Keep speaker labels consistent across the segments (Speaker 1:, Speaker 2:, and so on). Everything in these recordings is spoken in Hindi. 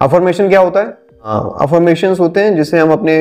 Speaker 1: अफर्मेशन क्या होता है? अफर्मेशंस होते हैं जिससे हम अपने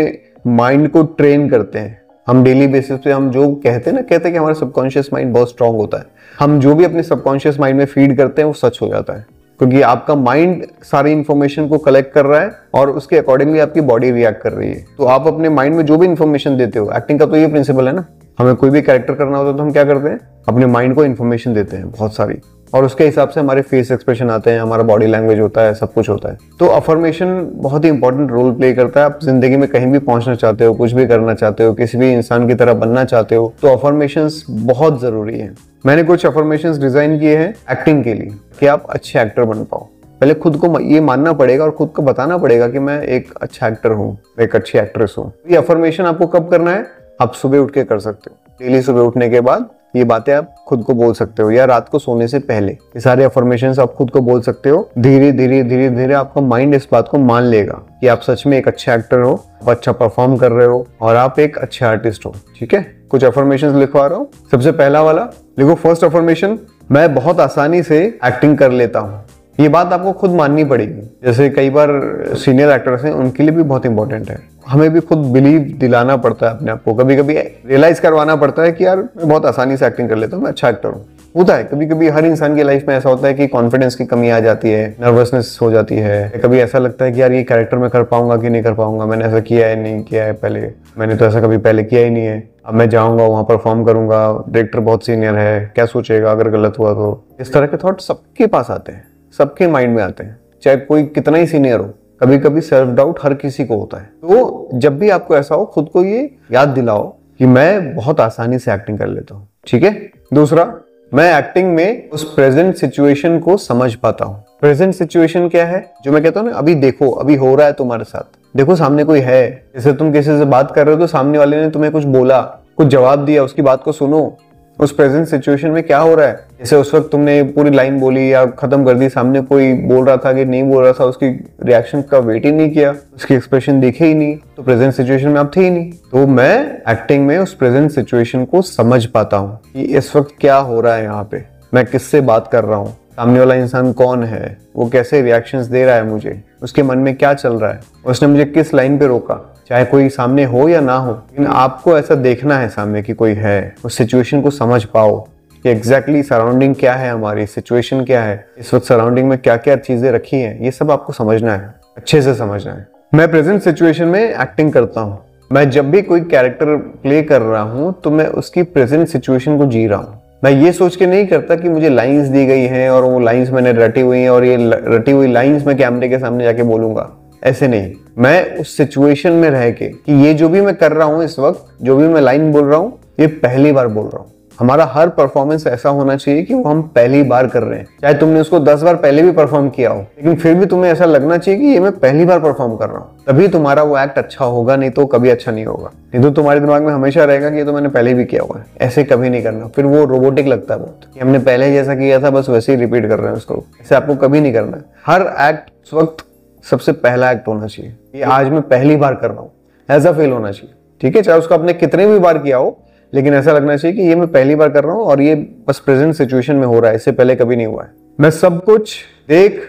Speaker 1: माइंड को ट्रेन करते हैं। हम डेली बेसिस पे हम जो कहते हैं कि हमारा सबकॉन्शियस माइंड बहुत स्ट्रांग होता है। हम जो भी अपने सबकॉन्शियस माइंड में फीड करते हैं वो सच हो जाता है, क्योंकि आपका माइंड सारी इंफॉर्मेशन को कलेक्ट कर रहा है और उसके अकॉर्डिंगली आपकी बॉडी रिएक्ट कर रही है। तो आप अपने माइंड में जो भी इंफॉर्मेशन देते हो, एक्टिंग का तो ये प्रिंसिपल है ना, हमें कोई भी कैरेक्टर करना होता है तो हम क्या करते हैं, अपने माइंड को इन्फॉर्मेशन देते हैं बहुत सारी, और उसके हिसाब से हमारे फेस एक्सप्रेशन आते हैं, हमारा बॉडी लैंग्वेज होता है, सब कुछ होता है। तो अफर्मेशन बहुत ही इंपॉर्टेंट रोल प्ले करता है। आप जिंदगी में कहीं भी पहुंचना चाहते हो, कुछ भी करना चाहते हो, किसी भी इंसान की तरह बनना चाहते हो, तो अफर्मेशंस बहुत जरूरी है। मैंने कुछ अफर्मेशंस डिजाइन किए हैं एक्टिंग के लिए कि आप अच्छे एक्टर बन पाओ। पहले खुद को ये मानना पड़ेगा और खुद को बताना पड़ेगा कि मैं एक अच्छा एक्टर हूँ, एक अच्छी एक्ट्रेस हूँ। ये अफर्मेशन आपको कब करना है? आप सुबह उठ के कर सकते हो। डेली सुबह उठने के बाद ये बातें आप खुद को बोल सकते हो, या रात को सोने से पहले ये सारे अफर्मेशंस आप खुद को बोल सकते हो। धीरे धीरे आपका माइंड इस बात को मान लेगा कि आप सच में एक अच्छे एक्टर हो, आप अच्छा परफॉर्म कर रहे हो और आप एक अच्छे आर्टिस्ट हो। ठीक है, कुछ अफर्मेशंस लिखवा रहा हूँ। सबसे पहला वाला लिखो, फर्स्ट अफर्मेशन, मैं बहुत आसानी से एक्टिंग कर लेता हूँ। ये बात आपको खुद माननी पड़ेगी। जैसे कई बार सीनियर एक्टर्स हैं, उनके लिए भी बहुत इंपॉर्टेंट है। हमें भी खुद बिलीव दिलाना पड़ता है अपने आप को, कभी कभी रियलाइज करवाना पड़ता है कि यार मैं बहुत आसानी से एक्टिंग कर लेता हूँ, मैं अच्छा एक्टर हूँ। होता है कभी कभी हर इंसान की लाइफ में ऐसा होता है कि कॉन्फिडेंस की कमी आ जाती है, नर्वसनेस हो जाती है, कभी ऐसा लगता है कि यार ये कैरेक्टर मैं कर पाऊंगा कि नहीं कर पाऊंगा, मैंने ऐसा किया है नहीं किया है पहले, मैंने तो ऐसा कभी पहले किया ही नहीं है, अब मैं जाऊंगा वहां परफॉर्म करूंगा, डायरेक्टर बहुत सीनियर है, क्या सोचेगा अगर गलत हुआ तो। इस तरह के थॉट सबके पास आते हैं, सबके माइंड में आते हैं, चाहे कोई कितना ही सीनियर हो। कभी कभी सेल्फ डाउट हर किसी को होता है। तो जब भी आपको ऐसा हो, खुद को ये याद दिलाओ कि मैं बहुत आसानी से एक्टिंग कर लेता हूँ। ठीक है। दूसरा, मैं एक्टिंग में उस प्रेजेंट सिचुएशन को समझ पाता हूँ। प्रेजेंट सिचुएशन क्या है? जो मैं कहता हूँ ना, अभी देखो, अभी हो रहा है तुम्हारे साथ, देखो सामने कोई है। जैसे तुम किसी से बात कर रहे हो तो सामने वाले ने तुम्हें कुछ बोला, कुछ जवाब दिया, उसकी बात को सुनो। उस प्रेजेंट सिचुएशन में क्या हो रहा है? जैसे उस वक्त तुमने पूरी लाइन बोली या खत्म कर दी, सामने कोई बोल रहा था कि नहीं बोल रहा था, उसकी रिएक्शन का वेट ही नहीं किया, उसकी एक्सप्रेशन देखे ही नहीं, तो प्रेजेंट सिचुएशन में आप थे ही नहीं। तो मैं एक्टिंग में उस प्रेजेंट सिचुएशन को समझ पाता हूँ कि इस वक्त क्या हो रहा है, यहाँ पे मैं किससे बात कर रहा हूँ, सामने वाला इंसान कौन है, वो कैसे रिएक्शंस दे रहा है मुझे, उसके मन में क्या चल रहा है, उसने मुझे किस लाइन पे रोका। चाहे कोई सामने हो या ना हो, लेकिन आपको ऐसा देखना है सामने कि कोई है, उस सिचुएशन को समझ पाओ कि एग्जैक्टली सराउंडिंग क्या है, हमारी सिचुएशन क्या है, इस वक्त सराउंडिंग में क्या क्या चीजें रखी हैं, ये सब आपको समझना है, अच्छे से समझना है। मैं प्रेजेंट सिचुएशन में एक्टिंग करता हूँ। मैं जब भी कोई कैरेक्टर प्ले कर रहा हूँ तो मैं उसकी प्रेजेंट सिचुएशन को जी रहा हूँ। मैं ये सोच के नहीं करता कि मुझे लाइंस दी गई हैं और वो लाइंस मैंने रटी हुई हैं और ये रटी हुई लाइंस मैं कैमरे के सामने जाके बोलूंगा, ऐसे नहीं। मैं उस सिचुएशन में रह के कि ये जो भी मैं कर रहा हूँ इस वक्त, जो भी मैं लाइन बोल रहा हूँ, ये पहली बार बोल रहा हूँ। हमारा हर परफॉर्मेंस ऐसा होना चाहिए कि वो हम पहली बार कर रहे हैं। चाहे तुमने उसको 10 बार पहले भी परफॉर्म किया हो, लेकिन फिर भी तुम्हें ऐसा लगना चाहिए कि ये मैं पहली बार परफॉर्म कर रहा हूँ, तभी तुम्हारा वो एक्ट अच्छा होगा, नहीं तो कभी अच्छा नहीं होगा। नहीं तो तुम्हारे दिमाग में हमेशा रहेगा कि ये तो मैंने पहले भी किया हुआ है। ऐसे कभी नहीं करना, फिर वो रोबोटिक लगता है बहुत, कि हमने पहले जैसा किया था बस वैसे ही रिपीट कर रहे हैं उसको। ऐसे आपको कभी नहीं करना है। हर एक्ट उस वक्त सबसे पहला एक्ट होना चाहिए, ये आज मैं पहली बार कर रहा हूँ, ऐसा फील होना चाहिए। ठीक है, चाहे उसको आपने कितने भी बार किया हो, लेकिन ऐसा लगना चाहिए कि ये मैं पहली बार कर रहा हूँ और ये बस प्रेजेंट सिचुएशन में हो रहा है, इससे पहले कभी नहीं हुआ है। मैं सब कुछ देख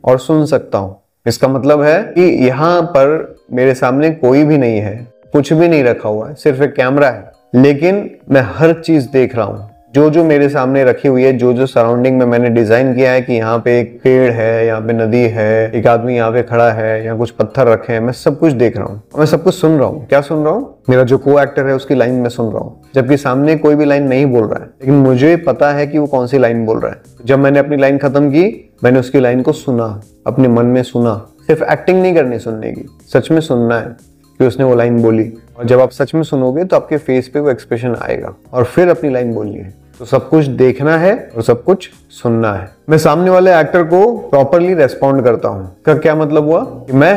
Speaker 1: और सुन सकता हूँ। इसका मतलब है कि यहाँ पर मेरे सामने कोई भी नहीं है, कुछ भी नहीं रखा हुआ है, सिर्फ एक कैमरा है, लेकिन मैं हर चीज देख रहा हूँ। जो जो मेरे सामने रखी हुई है, जो जो सराउंडिंग में मैंने डिजाइन किया है कि यहाँ पे एक पेड़ है, यहाँ पे नदी है, एक आदमी यहाँ पे खड़ा है, यहाँ कुछ पत्थर रखे हैं, मैं सब कुछ देख रहा हूँ, मैं सब कुछ सुन रहा हूँ। क्या सुन रहा हूँ? मेरा जो को एक्टर है उसकी लाइन में सुन रहा हूँ, जबकि सामने कोई भी लाइन नहीं बोल रहा है, लेकिन मुझे पता है कि वो कौन सी लाइन बोल रहा है। जब मैंने अपनी लाइन खत्म की, मैंने उसकी लाइन को सुना, अपने मन में सुना। सिर्फ एक्टिंग नहीं करनी सुनने की, सच में सुनना है कि उसने वो लाइन बोली। और जब आप सच में सुनोगे तो आपके फेस पे वो एक्सप्रेशन आएगा और फिर अपनी लाइन बोलनी है। तो सब कुछ देखना है और सब कुछ सुनना है। मैं सामने वाले एक्टर को प्रॉपरली रेस्पॉन्ड करता हूँ। का क्या मतलब हुआ कि मैं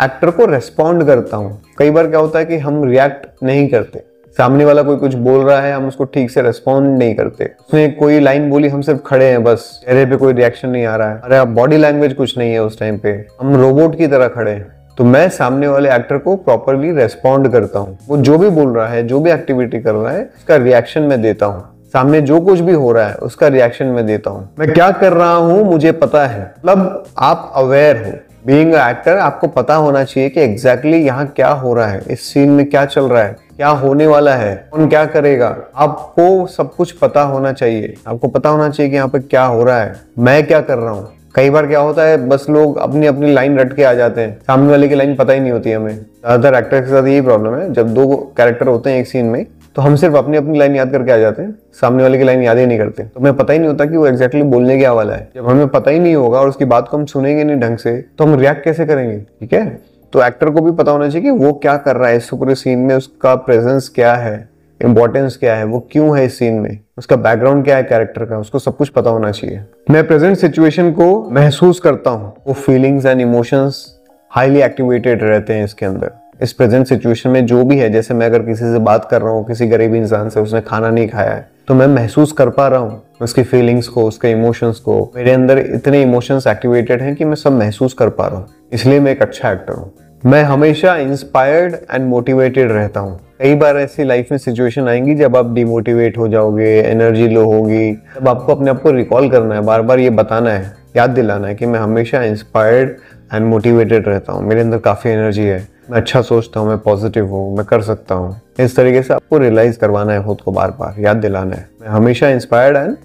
Speaker 1: एक्टर को रेस्पॉन्ड करता हूँ। कई बार क्या होता है कि हम रिएक्ट नहीं करते, सामने वाला कोई कुछ बोल रहा है, हम उसको ठीक से रेस्पॉन्ड नहीं करते। उसने कोई लाइन बोली, हम सिर्फ खड़े हैं, बस चेहरे पे कोई रिएक्शन नहीं आ रहा है, अरे बॉडी लैंग्वेज कुछ नहीं है, उस टाइम पे हम रोबोट की तरह खड़े हैं। तो मैं सामने वाले एक्टर को प्रॉपरली रेस्पॉन्ड करता हूँ। वो जो भी बोल रहा है, जो भी एक्टिविटी कर रहा है, उसका रिएक्शन मैं देता हूँ। सामने जो कुछ भी हो रहा है उसका रिएक्शन मैं देता हूँ। मैं क्या कर रहा हूँ मुझे पता है, मतलब आप अवेयर हो। बीइंग एक्टर आपको पता होना चाहिए कि एग्जैक्टली यहाँ क्या हो रहा है, इस सीन में क्या चल रहा है, क्या होने वाला है, कौन क्या करेगा। आपको सब कुछ पता होना चाहिए। आपको पता होना चाहिए कि यहाँ पे क्या हो रहा है, मैं क्या कर रहा हूँ। कई बार क्या होता है, बस लोग अपनी अपनी लाइन रट के आ जाते हैं, सामने वाले की लाइन पता ही नहीं होती हमें। ज्यादातर एक्टर के साथ यही प्रॉब्लम है, जब दो कैरेक्टर होते हैं एक सीन में तो हम सिर्फ अपनी अपनी लाइन याद करके आ जाते हैं, सामने वाले की लाइन याद ही नहीं करते। तो हमें पता ही नहीं होता कि वो एग्जैक्टली बोलने क्या वाला है। जब हमें पता ही नहीं होगा और उसकी बात को हम सुनेंगे नहीं ढंग से, तो हम रिएक्ट कैसे करेंगे। ठीक है, तो एक्टर को भी पता होना चाहिए कि वो क्या कर रहा है इस पूरे सीन में, उसका प्रेजेंस क्या है, इंपॉर्टेंस क्या है, वो क्यों है इस सीन में, उसका बैकग्राउंड क्या है कैरेक्टर का, उसको सब कुछ पता होना चाहिए। मैं प्रेजेंट सिचुएशन को महसूस करता हूँ, वो feelings and emotions highly activated रहते हैं इसके अंदर। इस प्रेजेंट सिचुएशन में जो भी है, जैसे मैं अगर किसी से बात कर रहा हूँ, किसी गरीब इंसान से, उसने खाना नहीं खाया है, तो मैं महसूस कर पा रहा हूँ उसकी फीलिंग्स को, उसके इमोशंस को। मेरे अंदर इतने इमोशंस एक्टिवेटेड हैं कि मैं सब महसूस कर पा रहा हूँ, इसलिए मैं एक अच्छा एक्टर हूँ। मैं हमेशा इंस्पायर्ड एंड मोटिवेटेड रहता हूँ। कई बार ऐसी लाइफ में सिचुएशन आएंगी जब आप डिमोटिवेट हो जाओगे, एनर्जी लो होगी, तब आपको अपने आप को रिकॉल करना है, बार बार ये बताना है, याद दिलाना है कि मैं हमेशा इंस्पायर्ड एंड मोटिवेटेड रहता हूँ, मेरे अंदर काफ़ी एनर्जी है, मैं अच्छा सोचता हूँ, मैं पॉजिटिव हूँ, मैं कर सकता हूँ। इस तरीके से आपको रियलाइज करवाना है, खुद को बार बार याद दिलाना है, मैं हमेशा इंस्पायर्ड एंड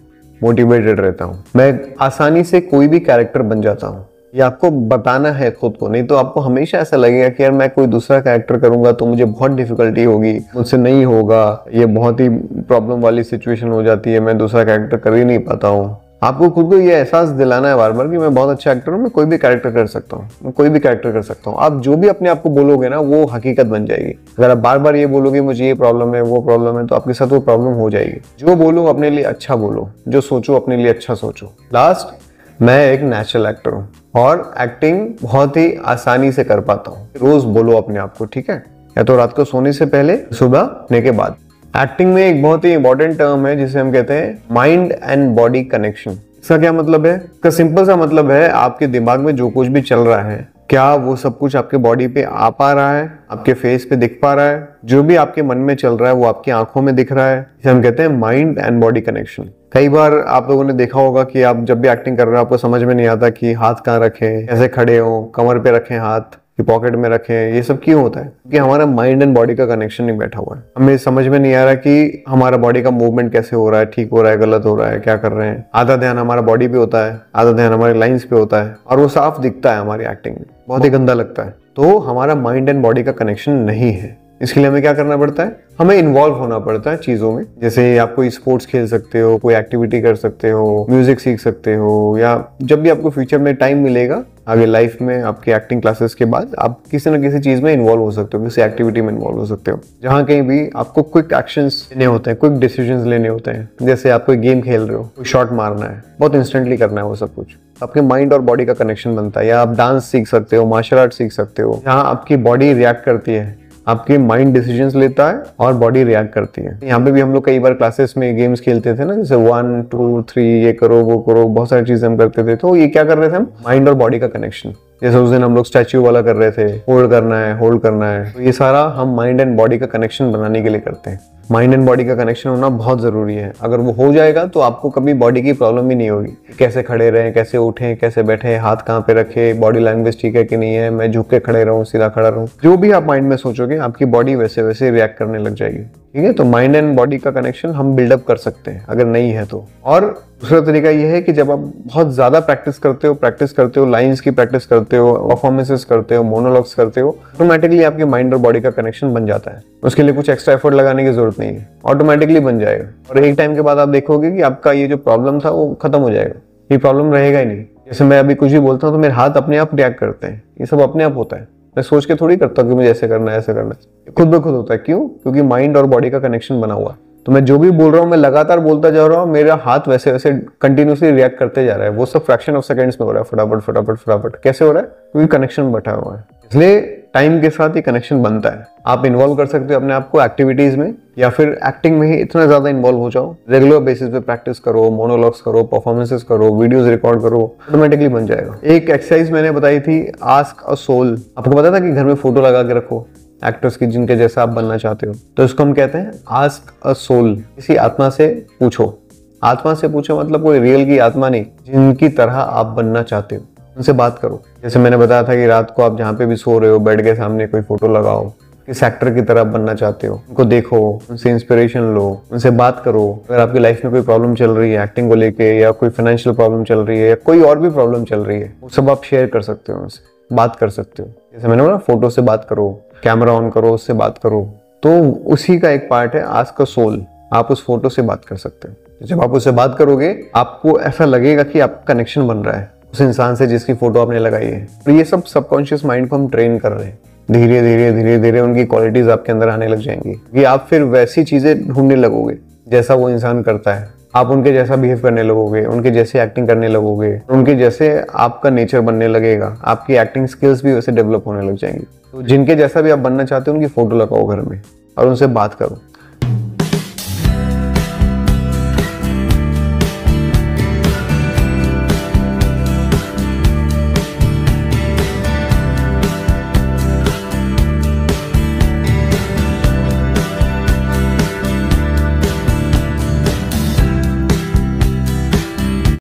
Speaker 1: मोटिवेटेड रहता हूँ। मैं आसानी से कोई भी कैरेक्टर बन जाता हूँ, ये आपको बताना है खुद को, नहीं तो आपको हमेशा ऐसा लगेगा कि यार मैं कोई दूसरा कैरेक्टर करूंगा तो मुझे बहुत डिफिकल्टी होगी, मुझसे नहीं होगा, ये बहुत ही प्रॉब्लम वाली सिचुएशन हो जाती है, मैं दूसरा कैरेक्टर कर ही नहीं पाता हूँ। आपको खुद को ये एहसास दिलाना है बार बार कि मैं बहुत अच्छा एक्टर हूँ, मैं कोई भी कैरेक्टर कर सकता हूँ, मैं कोई भी कैरेक्टर कर सकता हूँ। आप जो भी अपने आप को बोलोगे ना, वो हकीकत बन जाएगी। अगर आप बार बार ये बोलोगे मुझे ये प्रॉब्लम है, वो प्रॉब्लम है, तो आपके साथ वो प्रॉब्लम हो जाएगी। जो बोलो अपने लिए अच्छा बोलो, जो सोचो अपने लिए अच्छा सोचो। लास्ट, मैं एक नेचुरल एक्टर हूँ और एक्टिंग बहुत ही आसानी से कर पाता हूँ। रोज बोलो अपने आप को, ठीक है, या तो रात को सोने से पहले, सुबह उठने के बाद। एक्टिंग में एक बहुत ही इंपॉर्टेंट टर्म है जिसे हम कहते हैं माइंड एंड बॉडी कनेक्शन। इसका क्या मतलब है? इसका सिंपल सा मतलब है, आपके दिमाग में जो कुछ भी चल रहा है, क्या वो सब कुछ आपके बॉडी पे आ पा रहा है, आपके फेस पे दिख पा रहा है? जो भी आपके मन में चल रहा है वो आपकी आंखों में दिख रहा है। इसे हम कहते हैं माइंड एंड बॉडी कनेक्शन। कई बार आप लोगों ने देखा होगा कि आप जब भी एक्टिंग कर रहे हो आपको समझ में नहीं आता कि हाथ कहाँ रखें, कैसे खड़े हो, कमर पे रखें हाथ कि पॉकेट में रखें। ये सब क्यों होता है? क्योंकि हमारा माइंड एंड बॉडी का कनेक्शन नहीं बैठा हुआ है। हमें समझ में नहीं आ रहा कि हमारा बॉडी का मूवमेंट कैसे हो रहा है, ठीक हो रहा है, गलत हो रहा है, क्या कर रहे हैं। आधा ध्यान हमारा बॉडी पे होता है, आधा ध्यान हमारे लाइंस पे होता है, और वो साफ दिखता है हमारी एक्टिंग में, बहुत ही गंदा लगता है। तो हमारा माइंड एंड बॉडी का कनेक्शन नहीं है। इसके लिए हमें क्या करना पड़ता है? हमें इन्वॉल्व होना पड़ता है चीज़ों में। जैसे आप कोई स्पोर्ट्स खेल सकते हो, कोई एक्टिविटी कर सकते हो, म्यूजिक सीख सकते हो, या जब भी आपको फ्यूचर में टाइम मिलेगा आगे लाइफ में, आपकी एक्टिंग क्लासेस के बाद आप किसी न किसी चीज़ में इन्वॉल्व हो सकते हो, किसी एक्टिविटी में इन्वॉल्व हो सकते हो, जहाँ कहीं भी आपको क्विक एक्शंस लेने होते हैं, क्विक डिसीजंस लेने होते हैं। जैसे आप कोई गेम खेल रहे हो, कोई शॉट मारना है, बहुत इंस्टेंटली करना है वो सब कुछ, आपके माइंड और बॉडी का कनेक्शन बनता है। या आप डांस सीख सकते हो, मार्शल आर्ट सीख सकते हो, जहाँ आपकी बॉडी रिएक्ट करती है, आपके माइंड डिसीजंस लेता है और बॉडी रिएक्ट करती है। यहाँ पे भी हम लोग कई बार क्लासेस में गेम्स खेलते थे ना, जैसे 1 2 3 ये करो वो करो, बहुत सारी चीजें हम करते थे। तो ये क्या कर रहे थे हम? माइंड और बॉडी का कनेक्शन। जैसे उस दिन हम लोग स्टैच्यू वाला कर रहे थे, होल्ड करना है, होल्ड करना है। तो ये सारा हम माइंड एंड बॉडी का कनेक्शन बनाने के लिए करते हैं। माइंड एंड बॉडी का कनेक्शन होना बहुत जरूरी है। अगर वो हो जाएगा तो आपको कभी बॉडी की प्रॉब्लम ही नहीं होगी। कैसे खड़े रहें, कैसे उठें, कैसे बैठे, हाथ कहाँ पे रखे, बॉडी लैंग्वेज ठीक है कि नहीं है, मैं झुक के खड़े रहूं, सीधा खड़ा रहूं, जो भी आप माइंड में सोचोगे आपकी बॉडी वैसे वैसे रिएक्ट करने लग जाएगी। ठीक है, तो माइंड एंड बॉडी का कनेक्शन हम बिल्डअप कर सकते हैं अगर नहीं है तो। और दूसरा तरीका ये है कि जब आप बहुत ज्यादा प्रैक्टिस करते हो, लाइंस की प्रैक्टिस करते हो, परफॉर्मेंसेस करते हो, मोनोलॉग्स करते हो, ऑटोमेटिकली आपके माइंड और बॉडी का कनेक्शन बन जाता है। उसके लिए कुछ एक्स्ट्रा एफर्ट लगाने की जरूरत नहीं है, ऑटोमेटिकली बन जाएगा। और एक टाइम के बाद आप देखोगे कि आपका ये जो प्रॉब्लम था वो खत्म हो जाएगा, ये प्रॉब्लम रहेगा ही नहीं। जैसे मैं अभी कुछ भी बोलता हूँ तो मेरे हाथ अपने आप रिएक्ट करते हैं, ये सब अपने आप होता है। मैं सोच के थोड़ी करता हूँ कि मुझे ऐसे करना है, ऐसे करना है, खुद ब खुद होता है। क्यों? क्योंकि माइंड और बॉडी का कनेक्शन बना हुआ है। तो मैं जो भी बोल रहा हूँ, मैं लगातार बोलता जा रहा हूँ, मेरा हाथ वैसे वैसे कंटिन्यूसली रिएक्ट करते जा रहा है। वो सब फ्रैक्शन ऑफ सेकंड्स में हो रहा है, फटाफट फटाफट फटाफट। कैसे हो रहा है? क्योंकि कनेक्शन बैठा हुआ है। इसलिए टाइम के साथ ये कनेक्शन बनता है। आप इन्वॉल्व कर सकते हो अपने आप को एक्टिविटीज में, या फिर एक्टिंग में ही इतना ज्यादा इन्वॉल्व हो जाओ, रेगुलर बेसिस पे प्रैक्टिस करो, मोनोलॉग्स करो, परफॉर्मेंसेस करो, वीडियोस रिकॉर्ड करो, ऑटोमेटिकली बन जाएगा। एक एक्सरसाइज मैंने बताई थी, आस्क अ सोल। आपको पता था कि घर में फोटो लगा के रखो एक्टर्स की जिनके जैसा आप बनना चाहते हो, तो इसको हम कहते हैं आस्क अ सोल। किसी आत्मा से पूछो। आत्मा से पूछो मतलब कोई रियल की आत्मा नहीं, जिनकी तरह आप बनना चाहते हो। उनसे बात करो। जैसे मैंने बताया था कि रात को आप जहाँ पे भी सो रहे हो बेड के सामने कोई फोटो लगाओ, किस एक्टर की तरह बनना चाहते हो, उनको देखो, उनसे इंस्पिरेशन लो, उनसे बात करो। अगर आपकी लाइफ में कोई प्रॉब्लम चल रही है एक्टिंग को लेके, या कोई फाइनेंशियल प्रॉब्लम चल रही है, या कोई और भी प्रॉब्लम चल रही है, वो सब आप शेयर कर सकते हो, उनसे बात कर सकते हो। जैसे मैंने बोला फोटो से बात करो, कैमरा ऑन करो, उससे बात करो। तो उसी का एक पार्ट है आस्क अ सोल। आप उस फोटो से बात कर सकते हो। जब आप उससे बात करोगे आपको ऐसा लगेगा कि आपका कनेक्शन बन रहा है उस इंसान से जिसकी फोटो आपने लगाई है। तो ये सब सबकॉन्शियस माइंड को हम ट्रेन कर रहे हैं। धीरे धीरे धीरे धीरे उनकी क्वालिटीज आपके अंदर आने लग जाएंगी कि आप फिर वैसी चीजें ढूंढने लगोगे जैसा वो इंसान करता है। आप उनके जैसा बिहेव करने लगोगे, उनके जैसे एक्टिंग करने लगोगे, उनके जैसे आपका नेचर बनने लगेगा। आपकी एक्टिंग स्किल्स भी वैसे डेवलप होने लग जाएंगी। तो जिनके जैसा भी आप बनना चाहते हो उनकी फोटो लगाओ घर में और उनसे बात करो।